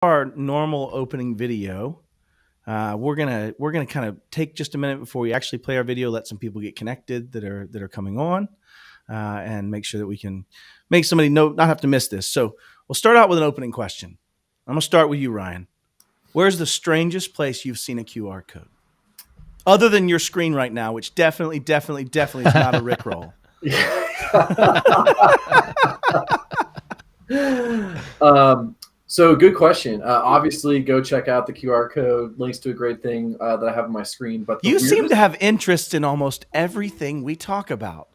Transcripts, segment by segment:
Our normal opening video. We're gonna kind of take just a minute before we actually play our video, let some people get connected that are coming on, and make sure that we can make somebody not have to miss this. So we'll start out with an opening question. I'm gonna start with you, Ryan. Where's the strangest place you've seen a QR code, other than your screen right now, which definitely is not a Rickroll? So good question. Obviously, go check out the QR code. Links to a great thing that I have on my screen. But you seem to have interest in almost everything we talk about.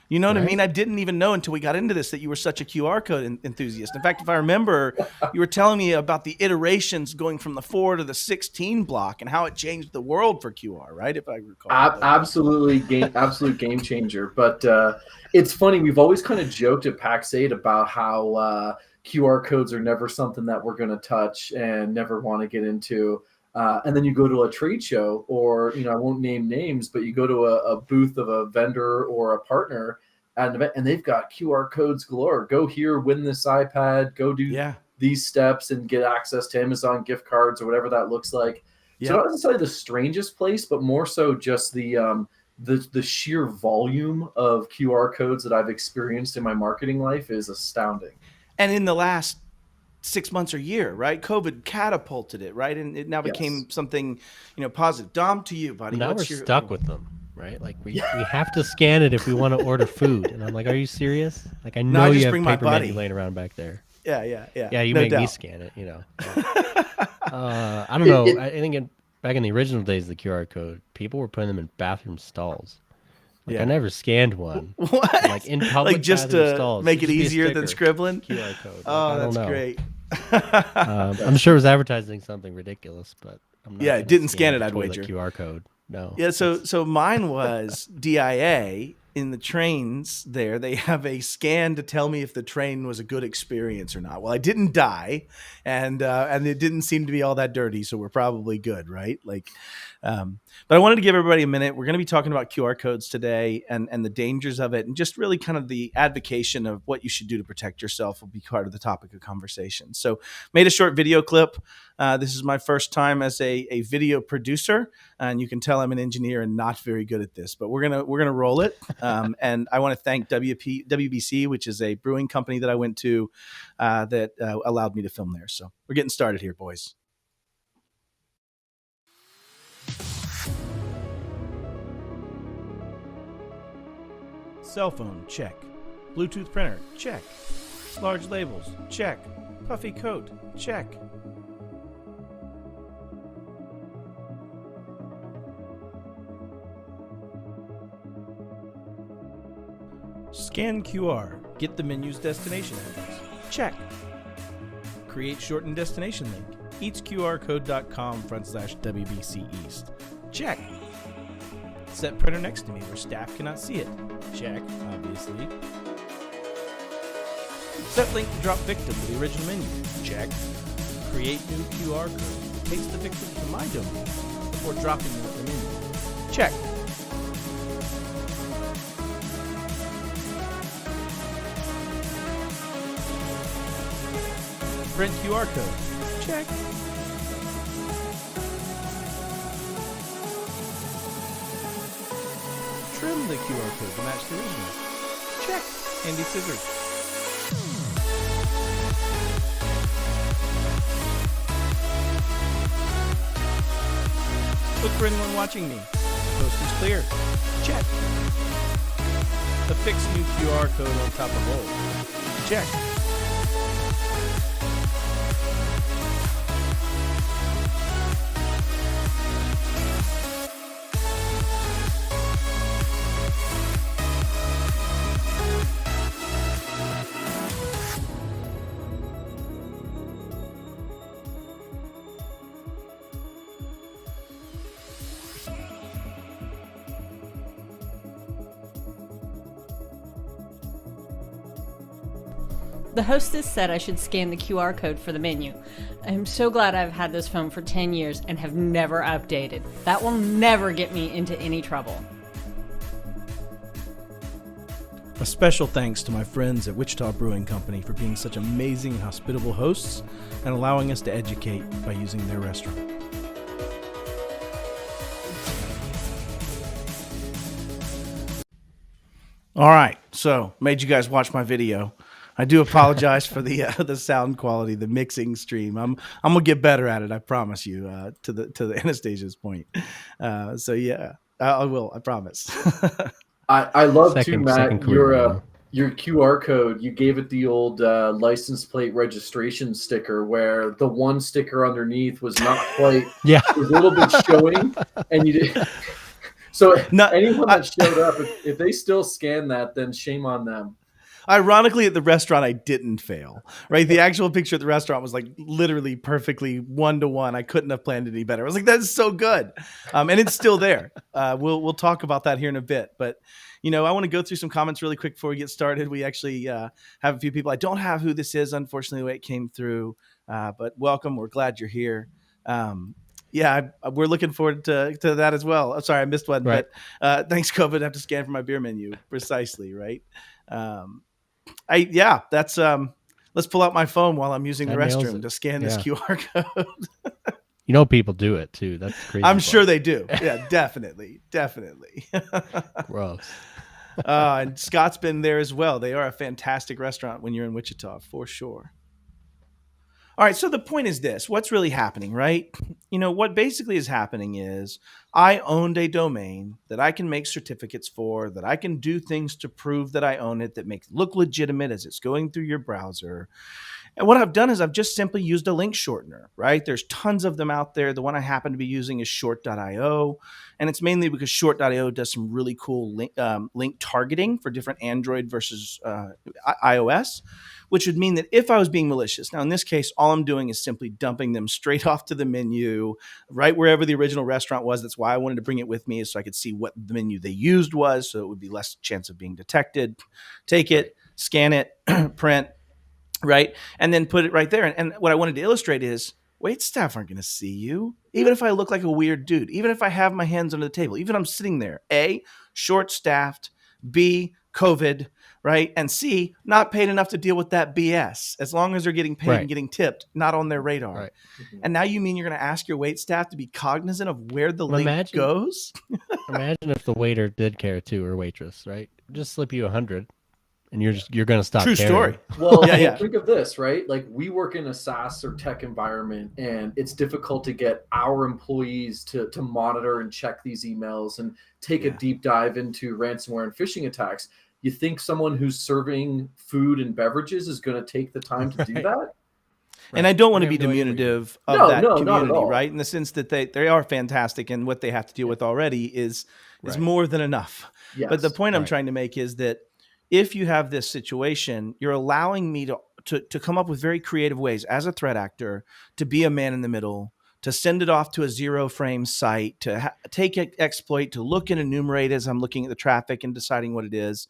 You know what I mean? I didn't even know until we got into this that you were such a QR code enthusiast. In fact, if I remember, you were telling me about the iterations going from the 4 to the 16 block and how it changed the world for QR, right? If I recall. Absolute game changer. But it's funny. We've always kind of joked at PAX8 about how QR codes are never something that we're going to touch and never want to get into. And then you go to a trade show or, I won't name names, but you go to a booth of a vendor or a partner at an event and they've got QR codes galore. Go here, win this iPad, go do these steps and get access to Amazon gift cards or whatever that looks like. So not necessarily the strangest place, but more so just the sheer volume of QR codes that I've experienced in my marketing life is astounding. And in the last 6 months or year, right? COVID catapulted it, right? And it now became something, positive. Dom, to you, buddy. Now we're stuck with them, right? Like we have to scan it if we want to order food. And I'm like, are you serious? Like I know you have paper menu laying around back there. Yeah. Yeah, you make me scan it, I don't know. I think back in the original days of the QR code, people were putting them in bathroom stalls. I never scanned one. What? Like in public like just to stalls. make it easier than scribbling? QR code. Oh, that's great. I'm sure it was advertising something ridiculous, but I'm not it didn't scan it, I'd wager. QR code. No. Yeah, so mine was DIA. In the trains there, they have a scan to tell me if the train was a good experience or not. Well, I didn't die, and it didn't seem to be all that dirty, so we're probably good, right? But I wanted to give everybody a minute. We're going to be talking about QR codes today and the dangers of it, and just really kind of the advocation of what you should do to protect yourself will be part of the topic of conversation. So made a short video clip. This is my first time as a video producer, and you can tell I'm an engineer and not very good at this, but we're gonna roll it. And I want to thank WBC, which is a brewing company that I went to that allowed me to film there. So we're getting started here, boys. Cell phone, check. Bluetooth printer, check. Large labels, check. Puffy coat, check. Scan QR, get the menu's destination address, check. Create shortened destination link, eatsqrcode.com/WBC East, check. Set printer next to me where staff cannot see it, check, obviously. Set link to drop victim to the original menu, check. Create new QR code, paste the victim to my domain before dropping them at the menu, check. Print QR code, check. Trim the QR code to match the original, check. Handy scissors. Look for anyone watching me. Coast is clear, check. Affix new QR code on top of old, check. The hostess said I should scan the QR code for the menu. I am so glad I've had this phone for 10 years and have never updated. That will never get me into any trouble. A special thanks to my friends at Wichita Brewing Company for being such amazing and hospitable hosts and allowing us to educate by using their restaurant. All right, so made you guys watch my video. I do apologize for the sound quality, the mixing stream. I'm gonna get better at it. I promise you. To the Anastasia's point. So yeah, I will. I promise. I love too, Matt, your QR code. You gave it the old license plate registration sticker, where the one sticker underneath was not quite, yeah, it was a little bit showing, and you did. So anyone that showed up, if they still scan that, then shame on them. Ironically, at the restaurant, I didn't fail, right? The actual picture at the restaurant was like literally perfectly 1-to-1. I couldn't have planned it any better. I was like, that's so good. And it's still there. We'll talk about that here in a bit. But, you know, I want to go through some comments really quick before we get started. We actually have a few people. I don't have who this is, unfortunately, the way it came through. But welcome. We're glad you're here. We're looking forward to that as well. I'm sorry, I missed one. Right. But thanks, COVID. I have to scan for my beer menu. Precisely, right? Let's pull out my phone while I'm using the restroom to scan this QR code. You know, people do it too. That's crazy. I'm sure they do. Yeah, definitely. Gross. And Scott's been there as well. They are a fantastic restaurant when you're in Wichita, for sure. All right, so the point is this. What's really happening, right? You know, what basically is happening is I owned a domain that I can make certificates for, that I can do things to prove that I own it, that make it look legitimate as it's going through your browser. And what I've done is I've just simply used a link shortener, right? There's tons of them out there. The one I happen to be using is short.io. And it's mainly because short.io does some really cool link targeting for different Android versus iOS, which would mean that if I was being malicious, now in this case, all I'm doing is simply dumping them straight off to the menu, right wherever the original restaurant was. That's why I wanted to bring it with me, so I could see what the menu they used was, so it would be less chance of being detected. Take it, scan it, print, right? And then put it right there. And what I wanted to illustrate is, wait staff aren't going to see you. Even if I look like a weird dude, even if I have my hands under the table, even if I'm sitting there, A, short-staffed, B, COVID, right? And C, not paid enough to deal with that BS. As long as they're getting paid and getting tipped, not on their radar. Right. And now you mean you're going to ask your wait staff to be cognizant of where the link goes? Imagine if the waiter did care too, or waitress, right? Just slip you 100. And you're going to stop. True caring. story. Well, think of this, right? Like, we work in a SaaS or tech environment, and it's difficult to get our employees to monitor and check these emails and take a deep dive into ransomware and phishing attacks. You think someone who's serving food and beverages is going to take the time to do that? And I don't want to be diminutive of that community, right? In the sense that they are fantastic, and what they have to deal with already is more than enough. Yes. But the point I'm trying to make is that if you have this situation, you're allowing me to come up with very creative ways as a threat actor to be a man in the middle, to send it off to a zero-frame site, to take an exploit, to look and enumerate as I'm looking at the traffic and deciding what it is,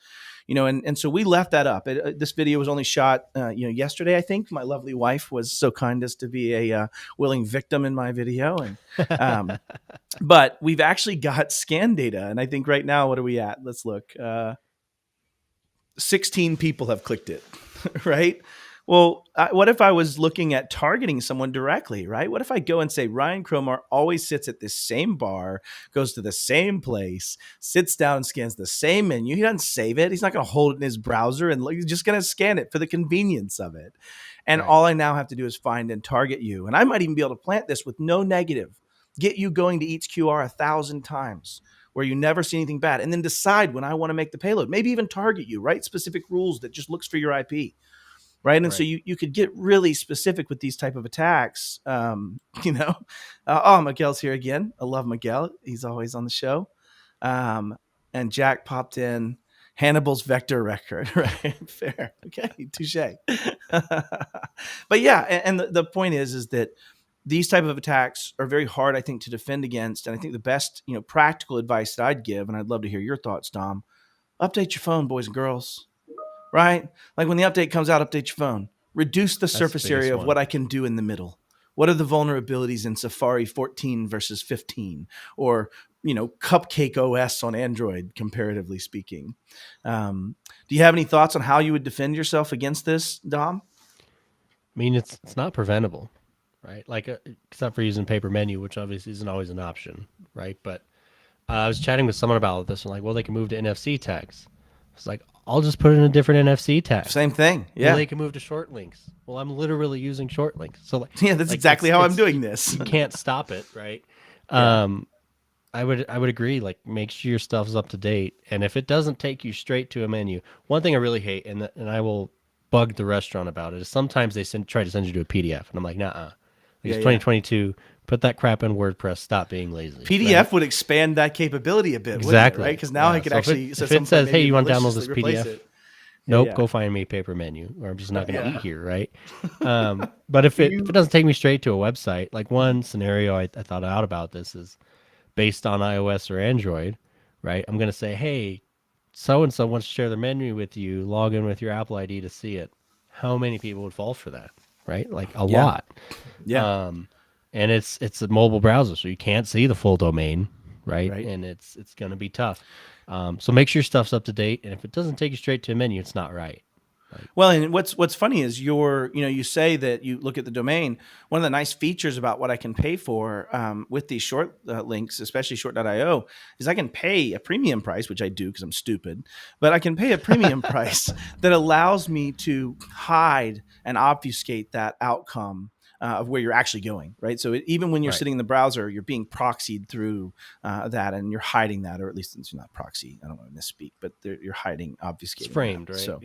you know. And so we left that up. This video was only shot, yesterday. I think my lovely wife was so kind as to be a willing victim in my video, and but we've actually got scan data, and I think right now, what are we at? Let's look. 16 people have clicked it, right? Well, what if I was looking at targeting someone directly, right? What if I go and say, Ryan Cromar always sits at this same bar, goes to the same place, sits down and scans the same menu. He doesn't save it. He's not going to hold it in his browser, and he's just going to scan it for the convenience of it. And all I now have to do is find and target you. And I might even be able to plant this with no negative, get you going to each QR 1,000 times, where you never see anything bad, and then decide when I want to make the payload, maybe even target you, write specific rules that just looks for your IP, right? And so you could get really specific with these type of attacks. Miguel's here again. I love Miguel. He's always on the show. And Jack popped in Hannibal's vector record, right? Fair. Okay, touche. But yeah, and the point is that these type of attacks are very hard, I think, to defend against. And I think the best, practical advice that I'd give, and I'd love to hear your thoughts, Dom, update your phone, boys and girls, right? Like when the update comes out, update your phone. Reduce the surface area of what I can do in the middle. What are the vulnerabilities in Safari 14 versus 15? Or cupcake OS on Android, comparatively speaking. Do you have any thoughts on how you would defend yourself against this, Dom? I mean, it's not preventable, right? Like, except for using paper menu, which obviously isn't always an option, right? But I was chatting with someone about this, and like, well, they can move to NFC tags. It's like, I'll just put in a different NFC tag. Same thing. Yeah. Well, they can move to short links. Well, I'm literally using short links. So like, yeah, that's exactly how I'm doing this. You can't stop it, right? Yeah. I would agree. Like, make sure your stuff is up to date, and if it doesn't take you straight to a menu, one thing I really hate, and I will bug the restaurant about it, is sometimes they try to send you to a PDF, and I'm like, nah. It's 2022. Put that crap in WordPress. Stop being lazy. PDF would expand that capability a bit, exactly, right? Because now I could actually. If it says, "Hey, you want to download this PDF?" It. Nope, go find me a paper menu, or I'm just not going to eat here, right? But if it doesn't take me straight to a website, like one scenario I thought out about this is based on iOS or Android, right? I'm going to say, hey, so-and-so wants to share their menu with you, log in with your Apple ID to see it. How many people would fall for that, right? Like a lot. Yeah. And it's a mobile browser, so you can't see the full domain, right? And it's going to be tough. So make sure your stuff's up to date, and if it doesn't take you straight to a menu, it's not right. Well, and what's funny is you say that you look at the domain. One of the nice features about what I can pay for with these short links, especially short.io, is I can pay a premium price, which I do because I'm stupid, but I can pay a premium price that allows me to hide and obfuscate that outcome of where you're actually going, right? So even when you're sitting in the browser, you're being proxied through that, and you're hiding that, or at least it's not proxy. I don't want to misspeak, but you're hiding, obfuscating. It's framed, that. right? So,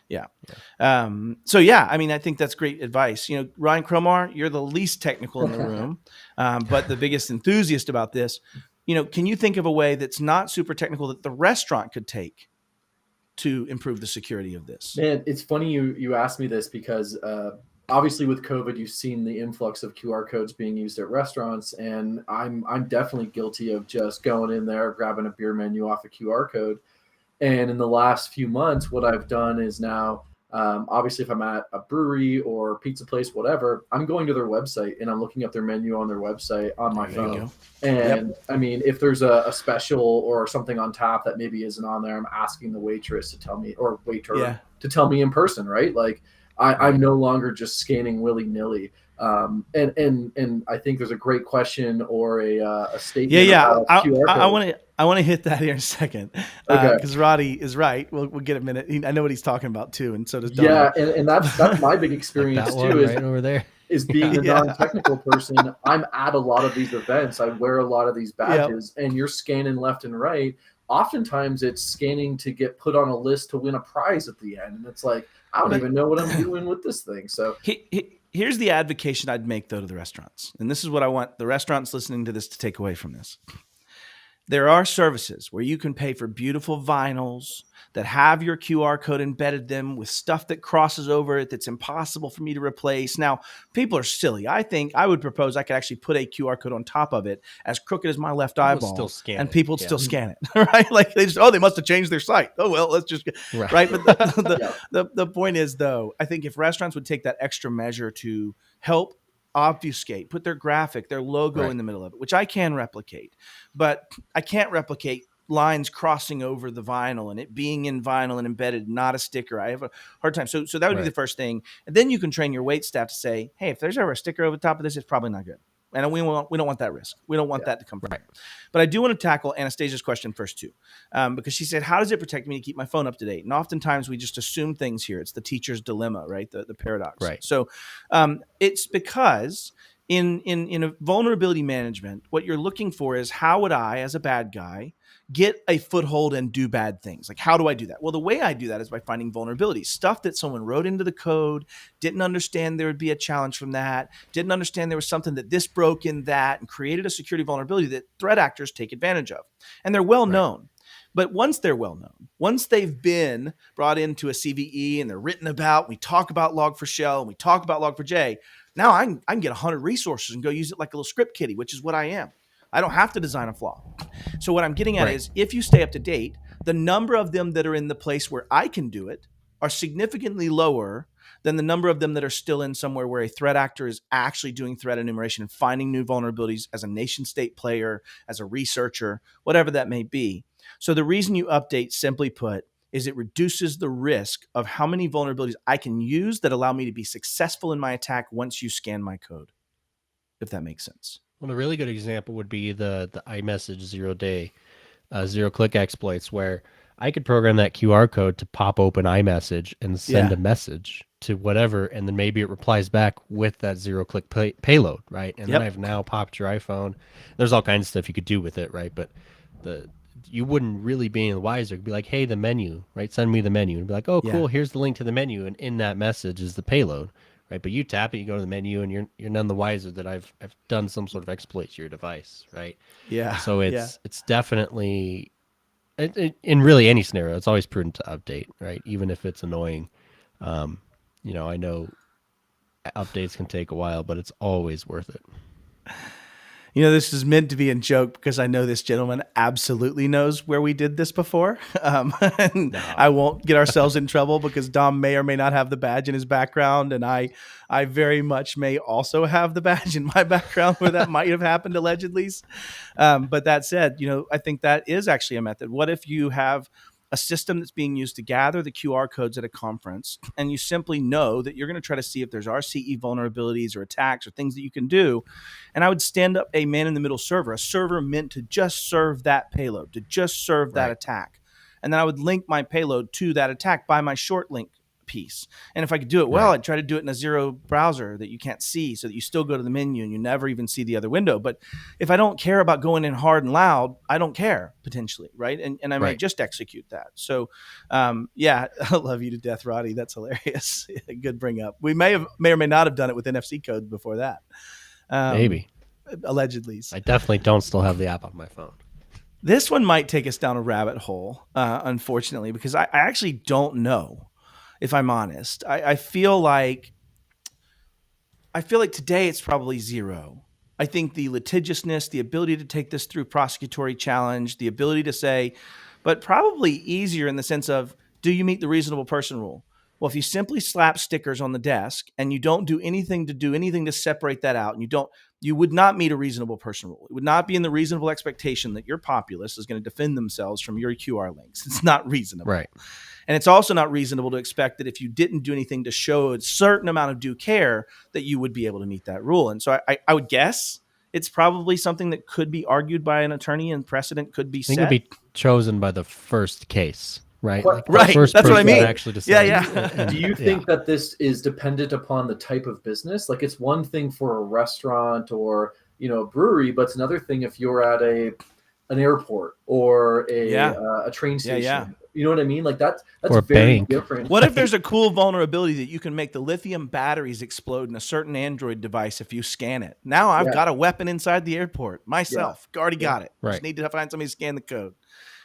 yeah. So yeah, I mean, I think that's great advice. Ryan Cromar, you're the least technical in the room, but the biggest enthusiast about this. Can you think of a way that's not super technical that the restaurant could take to improve the security of this? Man, it's funny you asked me this because obviously with COVID, you've seen the influx of QR codes being used at restaurants, and I'm definitely guilty of just going in there, grabbing a beer menu off a QR code. And in the last few months, what I've done is now, obviously, if I'm at a brewery or pizza place, whatever, I'm going to their website and I'm looking up their menu on their website on my phone. And I mean, if there's a special or something on tap that maybe isn't on there, I'm asking the waitress to tell me, or waiter to tell me in person, right? Like I'm no longer just scanning willy-nilly. And I think there's a great question or a statement. I want to hit that here in a second because Roddy is right. We'll get a minute. I know what he's talking about too, and so does Don. Yeah, and that's my big experience too. Is right over there. Is being a non-technical person. I'm at a lot of these events. I wear a lot of these badges, and you're scanning left and right. Oftentimes, it's scanning to get put on a list to win a prize at the end, and it's like I don't even know what I'm doing with this thing. So. Here's the advocation I'd make, though, to the restaurants. And this is what I want the restaurants listening to this to take away from this. There are services where you can pay for beautiful vinyls that have your QR code embedded them with stuff that crosses over it that's impossible for me to replace. Now, people are silly. I think I would propose I could actually put a QR code on top of it as crooked as my left eyeball. Still scan and people would still scan it, right? Like they must have changed their site. Oh, well, let's just, right? But the point is, though, I think if restaurants would take that extra measure to help obfuscate, put their graphic, their logo in the middle of it, which I can replicate, but I can't replicate lines crossing over the vinyl and it being in vinyl and embedded, not a sticker. I have a hard time. So that would be the first thing. And then you can train your wait staff to say, hey, if there's ever a sticker over the top of this, it's probably not good. And we don't want that risk. We don't want that to come from there. But I do want to tackle Anastasia's question first too, because she said, how does it protect me to keep my phone up to date? And oftentimes we just assume things here. It's the teacher's dilemma, right? The paradox. Right. So it's because in a vulnerability management, what you're looking for is how would I, as a bad guy, get a foothold and do bad things? Like, how do I do that? Well, the way I do that is by finding vulnerabilities, stuff that someone wrote into the code, didn't understand there would be a challenge from that, didn't understand there was something that this broke in that, and created a security vulnerability that threat actors take advantage of. And they're well known. But once they're well known, once they've been brought into a CVE and they're written about, we talk about Log4Shell and we talk about Log4j, now I can get 100 resources and go use it like a little script kiddie, which is what I am. I don't have to design a flaw. So what I'm getting at is if you stay up to date, the number of them that are in the place where I can do it are significantly lower than the number of them that are still in somewhere where a threat actor is actually doing threat enumeration and finding new vulnerabilities as a nation state player, as a researcher, whatever that may be. So the reason you update, simply put, is it reduces the risk of how many vulnerabilities I can use that allow me to be successful in my attack once you scan my code, if that makes sense. Well, a really good example would be the iMessage 0-day, 0-click exploits, where I could program that QR code to pop open iMessage and send a message to whatever, and then maybe it replies back with that 0-click payload, right? And then I've now popped your iPhone. There's all kinds of stuff you could do with it, right? But you wouldn't really be any wiser. It'd be like, hey, the menu, right? Send me the menu. And be like, oh, cool, here's the link to the menu, and in that message is the payload, right? But you tap it, you go to the menu, and you're none the wiser that I've done some sort of exploit to your device, right? Yeah. So it's definitely, in really any scenario, it's always prudent to update, right? Even if it's annoying. I know updates can take a while, but it's always worth it. This is meant to be a joke because I know this gentleman absolutely knows where we did this before. I won't get ourselves in trouble because Dom may or may not have the badge in his background, and I very much may also have the badge in my background where that might have happened allegedly. But that said, I think that is actually a method. What if you have a system that's being used to gather the QR codes at a conference, and you simply know that you're going to try to see if there's RCE vulnerabilities or attacks or things that you can do. And I would stand up a man-in-the-middle server, a server meant to just serve that payload, to just serve that attack. And then I would link my payload to that attack by my short link piece. And if I could do it well, I'd try to do it in a zero browser that you can't see, so that you still go to the menu and you never even see the other window. But if I don't care about going in hard and loud, I don't care potentially, right? And I might just execute that. So I love you to death, Roddy. That's hilarious. Good bring up. We may or may not have done it with NFC code before that. Maybe. Allegedly. I definitely don't still have the app on my phone. This one might take us down a rabbit hole, unfortunately, because I actually don't know. If I'm honest, I feel like today it's probably 0. I think the litigiousness, the ability to take this through prosecutory challenge, the ability to say, but probably easier in the sense of, do you meet the reasonable person rule? Well, if you simply slap stickers on the desk and you don't do anything to separate that out, and you would not meet a reasonable person rule. It would not be in the reasonable expectation that your populace is going to defend themselves from your QR links. It's not reasonable. Right. And it's also not reasonable to expect that if you didn't do anything to show a certain amount of due care, that you would be able to meet that rule. And so I would guess it's probably something that could be argued by an attorney and precedent could be set. I think it'd be chosen by the first case, right? Right. That's what I mean. Do you think that this is dependent upon the type of business? Like, it's one thing for a restaurant or, a brewery, but it's another thing if you're at an airport or a train station. Yeah. You know what I mean? Like that's or very bank. different. What if there's a cool vulnerability that you can make the lithium batteries explode in a certain Android device if you scan it? Now I've got a weapon inside the airport myself. Already got it. Right. Just need to find somebody to scan the code.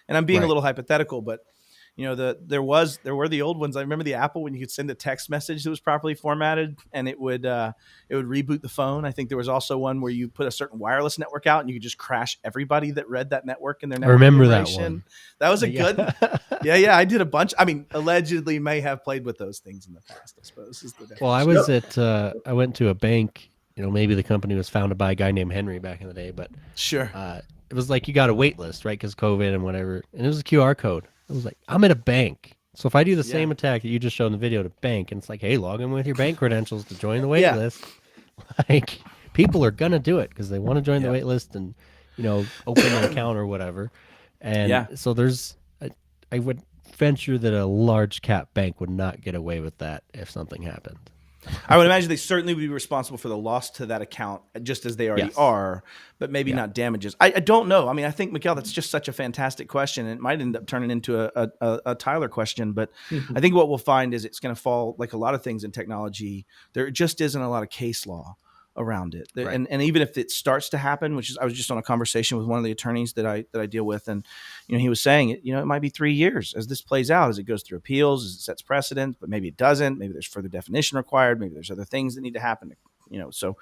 And I'm being a little hypothetical, but there were the old ones. I remember the Apple when you could send a text message that was properly formatted and it would reboot the phone. I think there was also one where you put a certain wireless network out and you could just crash everybody that read that network in their network. I remember that one. That was a good. Yeah. I did a bunch. I mean, allegedly may have played with those things in the past, I suppose. Well, I was I went to a bank. Maybe the company was founded by a guy named Henry back in the day, but sure. It was like you got a wait list, right? Because COVID and whatever, and it was a QR code. I was like, I'm at a bank. So if I do the same attack that you just showed in the video to bank, and it's like, hey, log in with your bank credentials to join the wait list, like people are going to do it because they want to join the wait list and, open an account or whatever. And so I would venture that a large cap bank would not get away with that if something happened. I would imagine they certainly would be responsible for the loss to that account, just as they already are, but maybe not damages. I don't know. I mean, I think, Miguel, that's just such a fantastic question. And it might end up turning into a Tyler question, but I think what we'll find is it's going to fall, like a lot of things in technology, there just isn't a lot of case law around it. Right. And even if it starts to happen, which is, I was just on a conversation with one of the attorneys that I deal with, and he was saying it might be 3 years as this plays out, as it goes through appeals, as it sets precedent, but maybe it doesn't. Maybe there's further definition required. Maybe there's other things that need to happen. So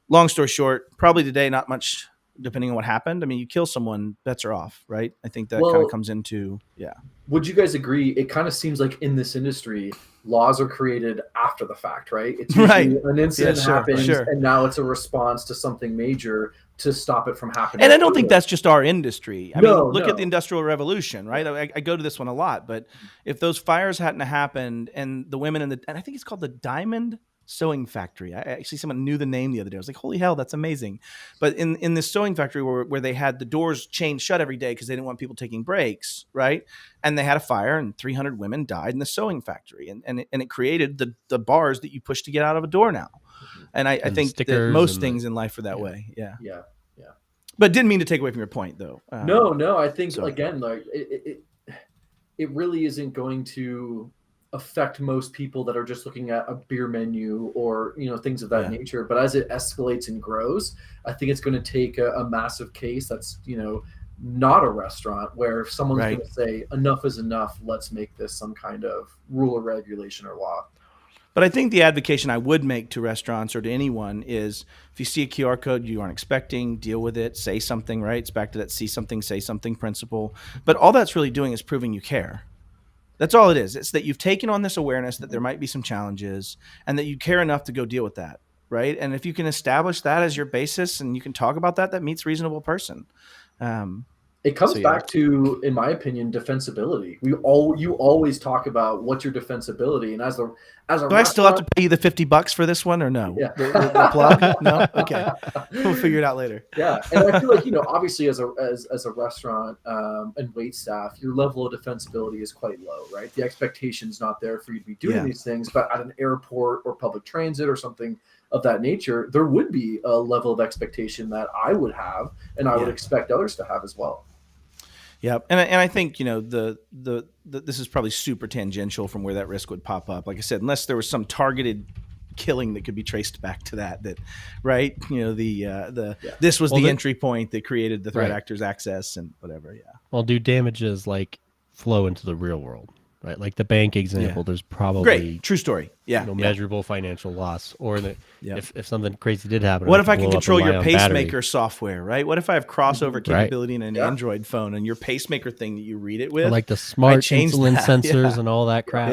long story short, probably today not much depending on what happened. I mean, you kill someone, bets are off, right? I think that kind Well, of comes into, would you guys agree? It kind of seems like in this industry, laws are created after the fact, right? It's usually Right. an incident sure, happens, sure. and now it's a response to something major to stop it from happening. And I don't think that's just our industry. I mean, look at the no. Industrial Revolution, right? I go to this one a lot, but if those fires hadn't happened and the women and I think it's called the Diamond Sewing Factory. I actually, someone knew the name the other day. I was like, holy hell, that's amazing. But in this sewing factory where they had the doors chained shut every day because they didn't want people taking breaks, right? And they had a fire and 300 women died in the sewing factory. And it created the bars that you push to get out of a door now. And I think that most things in life are that way. Yeah. But didn't mean to take away from your point, though. No. I think again, like it really isn't going to affect most people that are just looking at a beer menu or things of that nature. But as it escalates and grows, I think it's going to take a massive case that's not a restaurant where someone's going to say enough is enough. Let's make this some kind of rule or regulation or law. But I think the advocation I would make to restaurants or to anyone is if you see a QR code you aren't expecting, deal with it, say something, right? It's back to that see something, say something principle. But all that's really doing is proving you care. That's all it is. It's that you've taken on this awareness that there might be some challenges and that you care enough to go deal with that, right? And if you can establish that as your basis and you can talk about that, that meets reasonable person. It comes back to, in my opinion, defensibility. You always talk about what's your defensibility, and as a do I still have to pay you the $50 for this one or no? Yeah. The plug? No. Okay, we'll figure it out later. Yeah, and I feel like obviously as a restaurant and wait staff, your level of defensibility is quite low, right? The expectation's not there for you to be doing these things, but at an airport or public transit or something of that nature, there would be a level of expectation that I would have, and I would expect others to have as well. Yeah, and I think this is probably super tangential from where that risk would pop up. Like I said, unless there was some targeted killing that could be traced back to that, right? This was the entry point that created the threat actor's access and whatever. Yeah. Well, do damages like flow into the real world? Right, like the bank example, there's probably great true story. Measurable financial loss, or that if something crazy did happen. What if I can control your pacemaker software? Right. What if I have crossover capability in an Android phone and your pacemaker thing that you read it with, or like the smart insulin sensors and all that crap?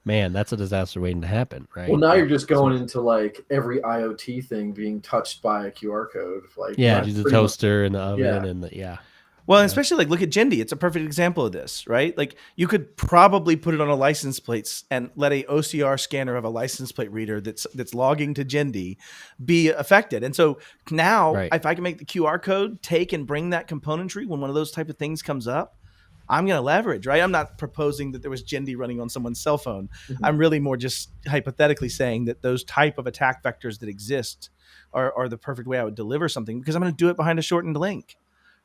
Man, that's a disaster waiting to happen. Right. Well, now you're just going into like every IoT thing being touched by a QR code. Like the toaster and the oven and the Well, and especially like look at Jindy. It's a perfect example of this, right? Like you could probably put it on a license plate and let a OCR scanner of a license plate reader that's logging to Jindy be affected. And so now if I can make the QR code take and bring that componentry when one of those type of things comes up, I'm going to leverage, right? I'm not proposing that there was Jindy running on someone's cell phone. Mm-hmm. I'm really more just hypothetically saying that those type of attack vectors that exist are the perfect way I would deliver something because I'm going to do it behind a shortened link.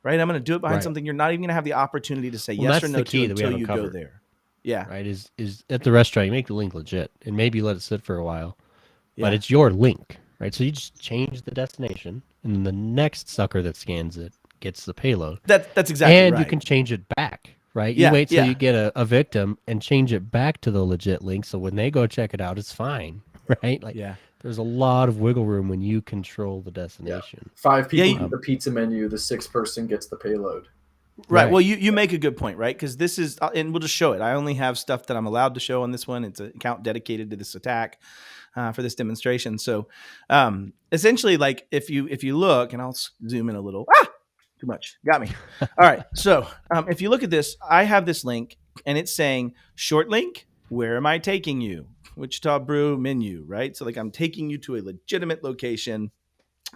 Right, I'm going to do it behind something you're not even going to have the opportunity to say yes or no to until you go there. Yeah, right. Is at the restaurant you make the link legit and maybe let it sit for a while, but it's your link, right? So you just change the destination, and the next sucker that scans it gets the payload. That's exactly right. And you can change it back, right? You wait till you get a victim and change it back to the legit link, so when they go check it out, it's fine, right? Like there's a lot of wiggle room when you control the destination. Yeah. 5 people eat the pizza menu, the 6th person gets the payload. Right. Well, you make a good point, right? Because this is, and we'll just show it. I only have stuff that I'm allowed to show on this one. It's an account dedicated to this attack for this demonstration. So essentially, like if you look, and I'll zoom in a little. Too much. Got me. All right. So if you look at this, I have this link, and it's saying short link. Where am I taking you? Wichita Brew menu, right? So like I'm taking you to a legitimate location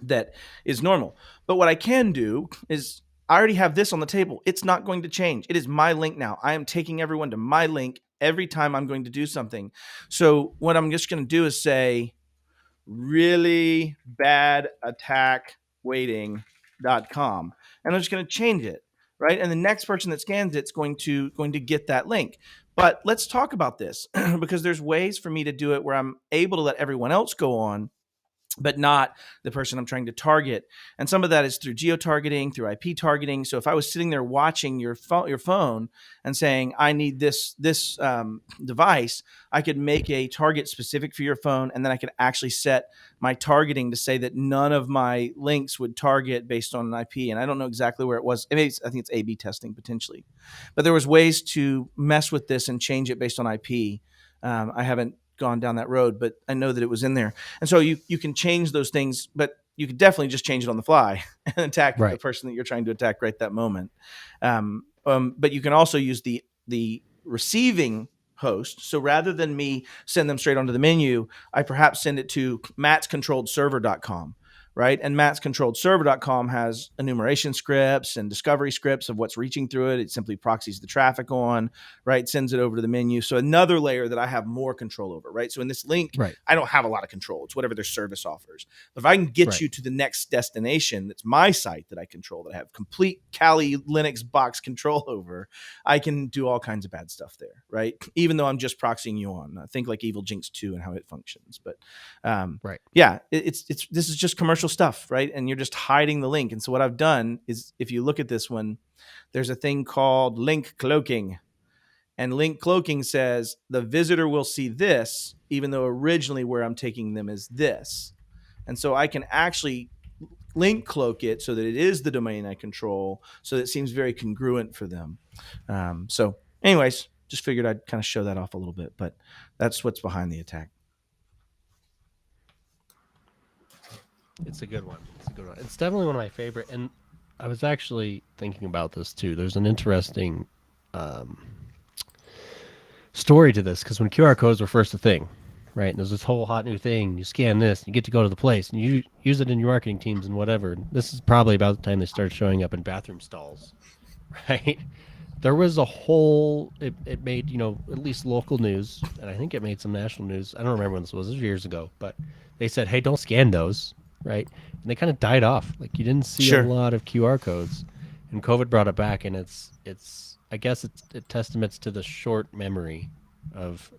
that is normal. But what I can do is I already have this on the table. It's not going to change. It is my link now. I am taking everyone to my link every time I'm going to do something. So what I'm just going to do is say really bad attack waiting.com. And I'm just going to change it, right? And the next person that scans it's going to get that link. But let's talk about this because there's ways for me to do it where I'm able to let everyone else go on but not the person I'm trying to target. And some of that is through geo-targeting, through IP targeting. So if I was sitting there watching your phone and saying, I need this device, I could make a target specific for your phone, and then I could actually set my targeting to say that none of my links would target based on an IP. And I don't know exactly where it was. I think it's A/B testing potentially. But there was ways to mess with this and change it based on IP. I haven't gone down that road, but I know that it was in there. And so you can change those things, but you could definitely just change it on the fly and attack the person that you're trying to attack right that moment. But you can also use the receiving host. So rather than me send them straight onto the menu, I perhaps send it to mattscontrolledserver.com. Right. And mattscontrolledserver.com has enumeration scripts and discovery scripts of what's reaching through it. It simply proxies the traffic on, right, sends it over to the menu. So another layer that I have more control over. Right. So in this link, I don't have a lot of control. It's whatever their service offers. But if I can get you to the next destination, that's my site that I control, that I have complete Kali Linux box control over, I can do all kinds of bad stuff there. Right. Even though I'm just proxying you on. Think like Evil Jinx 2 and how it functions. But yeah, it's this is just commercial stuff, right? And you're just hiding the link. And so what I've done is, if you look at this one, there's a thing called link cloaking. And link cloaking says the visitor will see this, even though originally where I'm taking them is this. And so I can actually link cloak it so that it is the domain I control, so that it seems very congruent for them. So anyways, just figured I'd kind of show that off a little bit, but that's what's behind the attack. It's a good one. It's definitely one of my favorite. And I was actually thinking about this too. There's an interesting story to this, because when QR codes were first a thing, right? And there's this whole hot new thing. You scan this, and you get to go to the place, and you use it in your marketing teams and whatever. This is probably about the time they started showing up in bathroom stalls, right? There was a whole, it made, at least local news, and I think it made some national news. I don't remember when this was years ago, but they said, hey, don't scan those. Right, and they kind of died off. Like, you didn't see a lot of QR codes, and COVID brought it back. And it's I guess it testaments to the short memory of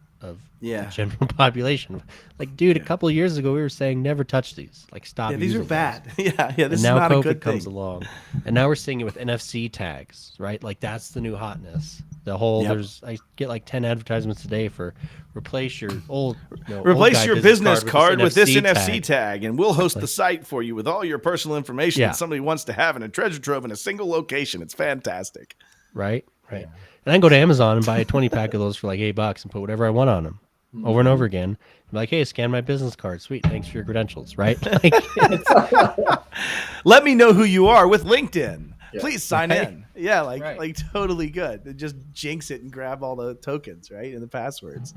the general population. Like, dude, a couple of years ago we were saying never touch these. Like, stop. Yeah, these are bad. These. Yeah. This and now is not COVID a good comes thing. along, and now we're seeing it with NFC tags. Right, like that's the new hotness. The whole I get like 10 advertisements a day for replace your old business card with this NFC tag, and we'll host the site for you with all your personal information that somebody wants to have in a treasure trove in a single location. It's fantastic. Right. And I can go to Amazon and buy a 20-pack of those for like $8 and put whatever I want on them over and over again. I'm like, hey, scan my business card. Sweet. Thanks for your credentials. Right. Let me know who you are with LinkedIn. Please sign in. Yeah, like totally good. Just jinx it and grab all the tokens, right, and the passwords.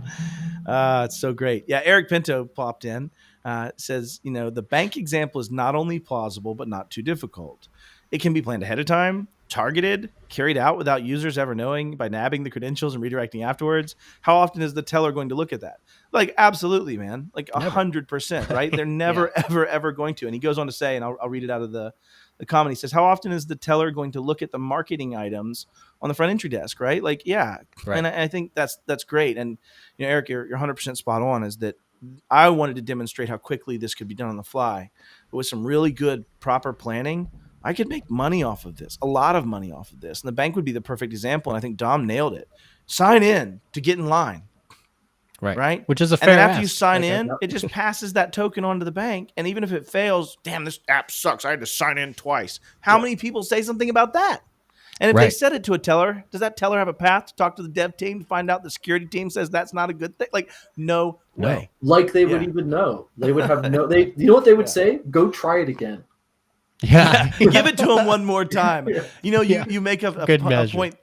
It's so great. Yeah, Eric Pinto popped in. Says, the bank example is not only plausible, but not too difficult. It can be planned ahead of time, targeted, carried out without users ever knowing by nabbing the credentials and redirecting afterwards. How often is the teller going to look at that? Like, absolutely, man. Like 100%, right? They're never, ever going to. And he goes on to say, and I'll read it out of the comment. He says, how often is the teller going to look at the marketing items on the front entry desk, right? Like, And I think that's great. And, Eric, you're 100% spot on, is that I wanted to demonstrate how quickly this could be done on the fly. But with some really good, proper planning, I could make money off of this, a lot of money off of this. And the bank would be the perfect example. And I think Dom nailed it. Sign in to get in line. Right. Which is a fair And then after ask. you sign in, it just passes that token on to the bank. And even if it fails, damn, this app sucks. I had to sign in twice. How many people say something about that? And if they said it to a teller, does that teller have a path to talk to the dev team to find out the security team says that's not a good thing? Like, no way. Like they would even know. They would have you know what they would say? Go try it again. Yeah. Give it to them one more time. You make a point.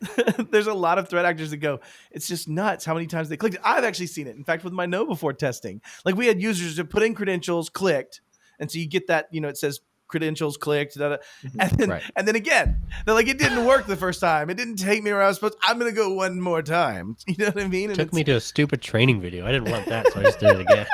There's a lot of threat actors that go, it's just nuts how many times they clicked. I've actually seen it. In fact, with my Know Before testing, like, we had users that put in credentials, clicked. And so you get that, it says credentials clicked. And then again, they're like, it didn't work the first time. It didn't take me where I was supposed to. I'm going to go one more time. You know what I mean? It took me to a stupid training video. I didn't want that, so I just did it again.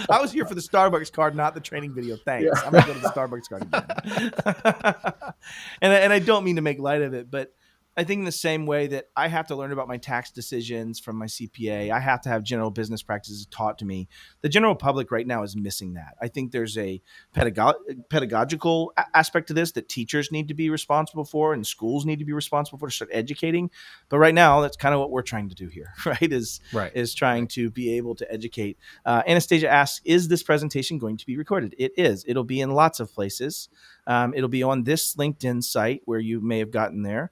I was here for the Starbucks card, not the training video. Thanks. Yeah. I'm going to go to the Starbucks card again. and I don't mean to make light of it, but I think in the same way that I have to learn about my tax decisions from my CPA, I have to have general business practices taught to me. The general public right now is missing that. I think there's a pedagogical aspect to this that teachers need to be responsible for and schools need to be responsible for to start educating. But right now, that's kind of what we're trying to do here, right? Is trying to be able to educate. Anastasia asks, is this presentation going to be recorded? It is. It'll be in lots of places. It'll be on this LinkedIn site where you may have gotten there.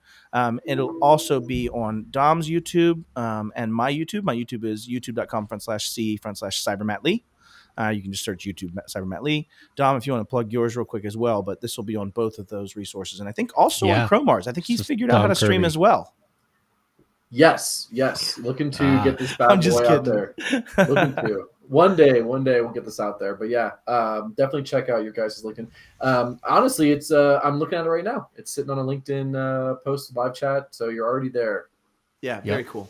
It'll also be on Dom's YouTube and my YouTube. My YouTube is youtube.com/c/cybermattlee. You can just search YouTube CyberMattLee. Dom, if you want to plug yours real quick as well, but this will be on both of those resources. And I think also on Cromars. I think he's figured out how to stream as well. Yes. Looking to get this bad boy out there. Looking to. One day we'll get this out there. But yeah, definitely check out your guys' LinkedIn. Honestly, it's I'm looking at it right now. It's sitting on a LinkedIn post live chat, so you're already there. Yeah, very cool.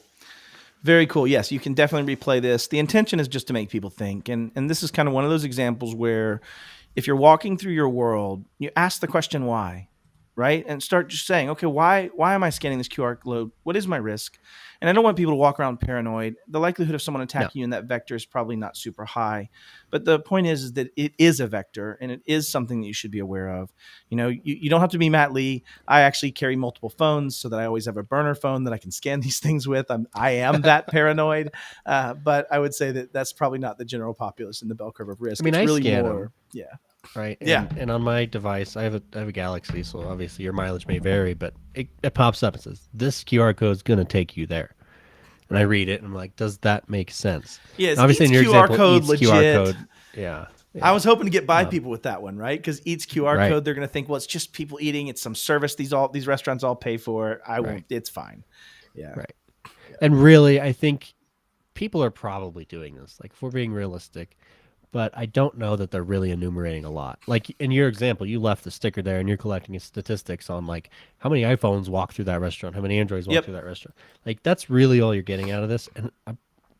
Very cool. Yes, you can definitely replay this. The intention is just to make people think. And this is kind of one of those examples where if you're walking through your world, you ask the question why, right? And start just saying, okay, why am I scanning this QR code? What is my risk? And I don't want people to walk around paranoid. The likelihood of someone attacking you in that vector is probably not super high. But the point is that it is a vector and it is something that you should be aware of. You know, you don't have to be Matt Lee. I actually carry multiple phones so that I always have a burner phone that I can scan these things with. I am that paranoid. But I would say that that's probably not the general populace in the bell curve of risk. I mean, it's I really scan more, them. Yeah. Right. And on my device, I have a Galaxy, so obviously your mileage may vary, but it pops up and says, this QR code is going to take you there. And I read it and I'm like, does that make sense? Yeah, obviously in your QR example, code Eats legit. QR code. Yeah. I was hoping to get by people with that one, right? Because Eats QR Right. code, they're going to think, well, it's just people eating. It's some service these restaurants all pay for. I won't. It's fine. Yeah. Right. And really, I think people are probably doing this. Like, if we're being realistic, but I don't know that they're really enumerating a lot. Like in your example, you left the sticker there and you're collecting statistics on like how many iPhones walk through that restaurant, how many Androids walk through that restaurant. Like that's really all you're getting out of this. And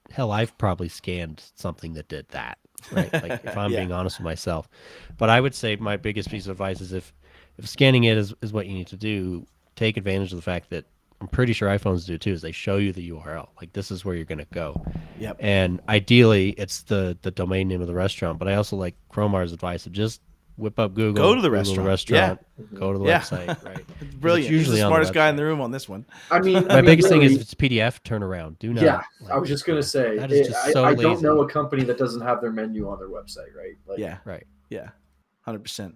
hell, I've probably scanned something that did that, right? Like if I'm being honest with myself. But I would say my biggest piece of advice is if scanning it is what you need to do, take advantage of the fact that I'm pretty sure iPhones do too, is they show you the URL. Like this is where you're going to go. Yep. And ideally it's the domain name of the restaurant, but I also like Cromar's advice of just whip up Google. Go to the Google restaurant. Go to the website. Right. It's brilliant. He's the smartest guy in the room on this one. I mean, my biggest thing is if it's PDF, turn around. Do not. Yeah, I was just going to say, that is just so I lazy. don't know a company that doesn't have their menu on their website, right? Like, Yeah. Right. Yeah. 100%.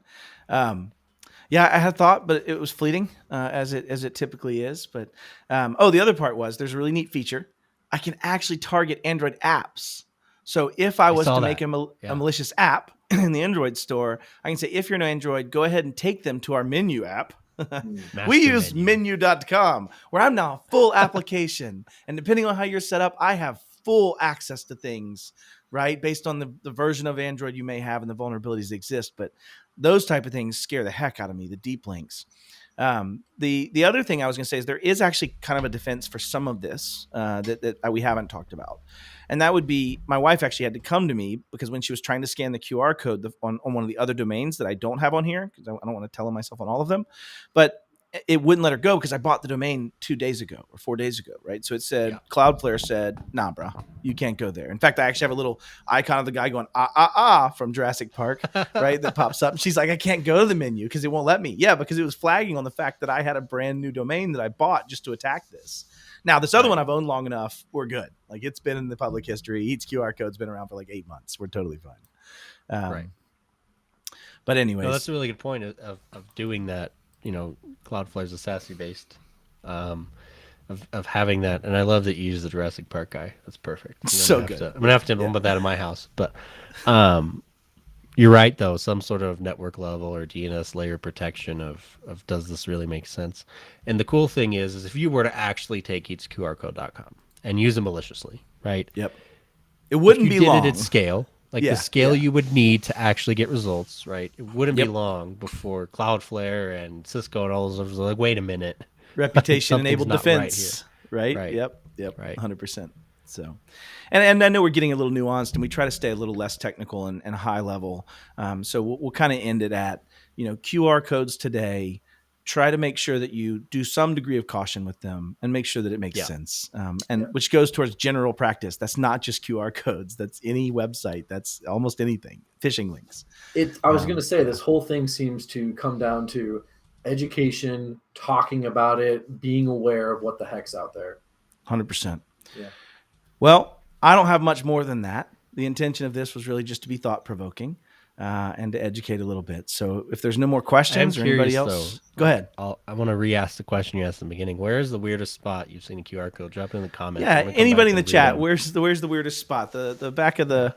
Yeah, I had thought, but it was fleeting, as it typically is. But the other part was there's a really neat feature. I can actually target Android apps. So if I was to make a malicious app in the Android store, I can say, if you're an Android, go ahead and take them to our menu app. We use menu.com, where I'm now a full application. And depending on how you're set up, I have full access to things, right? Based on the version of Android you may have and the vulnerabilities that exist. But those type of things scare the heck out of me, the deep links. The other thing I was going to say is there is actually kind of a defense for some of this that we haven't talked about. And that would be, my wife actually had to come to me because when she was trying to scan the QR code on one of the other domains that I don't have on here, because I don't want to tell myself on all of them, but it wouldn't let her go because I bought the domain 2 days ago or 4 days ago, right? So it said, Cloudflare said, nah, bro, you can't go there. In fact, I actually have a little icon of the guy going, from Jurassic Park, right? That pops up. And she's like, I can't go to the menu because it won't let me. Yeah, because it was flagging on the fact that I had a brand new domain that I bought just to attack this. Now, this other one I've owned long enough, we're good. Like it's been in the public history. Each QR code's been around for like 8 months. We're totally fine. Right. But anyways. No, that's a really good point of doing that. You know, Cloudflare's a SASE based of having that, and I love that you use the Jurassic Park guy. That's perfect. So good. I'm gonna have to implement that in my house. But you're right though. Some sort of network level or DNS layer protection of does this really make sense? And the cool thing is if you were to actually take eachqrcode.com and use it maliciously, right? Yep. It wouldn't be long. It at scale. Like the scale you would need to actually get results, right? It wouldn't be long before Cloudflare and Cisco and all those others are like, wait a minute. Reputation-enabled defense, right? Yep, right. 100%. So, and I know we're getting a little nuanced, and we try to stay a little less technical and high level. So we'll kind of end it at, QR codes today try to make sure that you do some degree of caution with them and make sure that it makes sense. And Yeah. which goes towards general practice. That's not just QR codes. That's any website. That's almost anything. Phishing links. I was going to say, this whole thing seems to come down to education, talking about it, being aware of what the heck's out there. 100%. Yeah. Well, I don't have much more than that. The intention of this was really just to be thought-provoking and to educate a little bit. So if there's no more questions or anybody else, go ahead. I want to re-ask the question you asked in the beginning. Where is the weirdest spot you've seen a QR code? Drop it in the comments. Yeah, anybody in the chat, where's the weirdest spot? The back of the,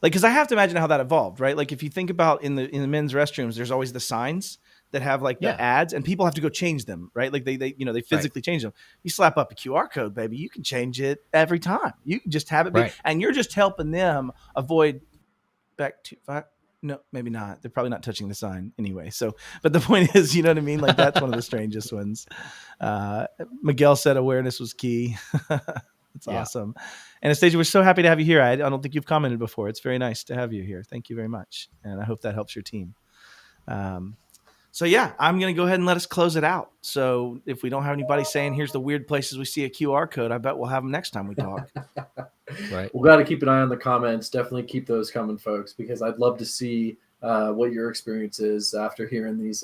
like, because I have to imagine how that evolved, right? Like if you think about in the men's restrooms, there's always the signs that have like the ads, and people have to go change them, right? Like they physically change them. You slap up a QR code, baby, you can change it every time. You can just have it be, and you're just helping them avoid back to five. No, maybe not. They're probably not touching the sign anyway. So, but the point is, you know what I mean? Like that's one of the strangest ones. Miguel said awareness was key. That's awesome. Anastasia, we're so happy to have you here. I don't think you've commented before. It's very nice to have you here. Thank you very much. And I hope that helps your team. So yeah, I'm going to go ahead and let us close it out. So if we don't have anybody saying, here's the weird places we see a QR code, I bet we'll have them next time we talk. Right. We've got to keep an eye on the comments. Definitely keep those coming, folks, because I'd love to see what your experience is after hearing these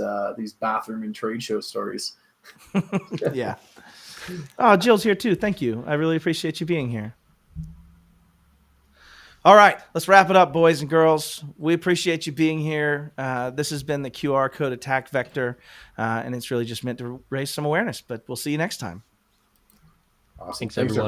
bathroom and trade show stories. Yeah. Oh, Jill's here too. Thank you. I really appreciate you being here. All right, let's wrap it up, boys and girls. We appreciate you being here. This has been the QR code attack vector, and it's really just meant to raise some awareness, but we'll see you next time. Awesome. Thanks everyone.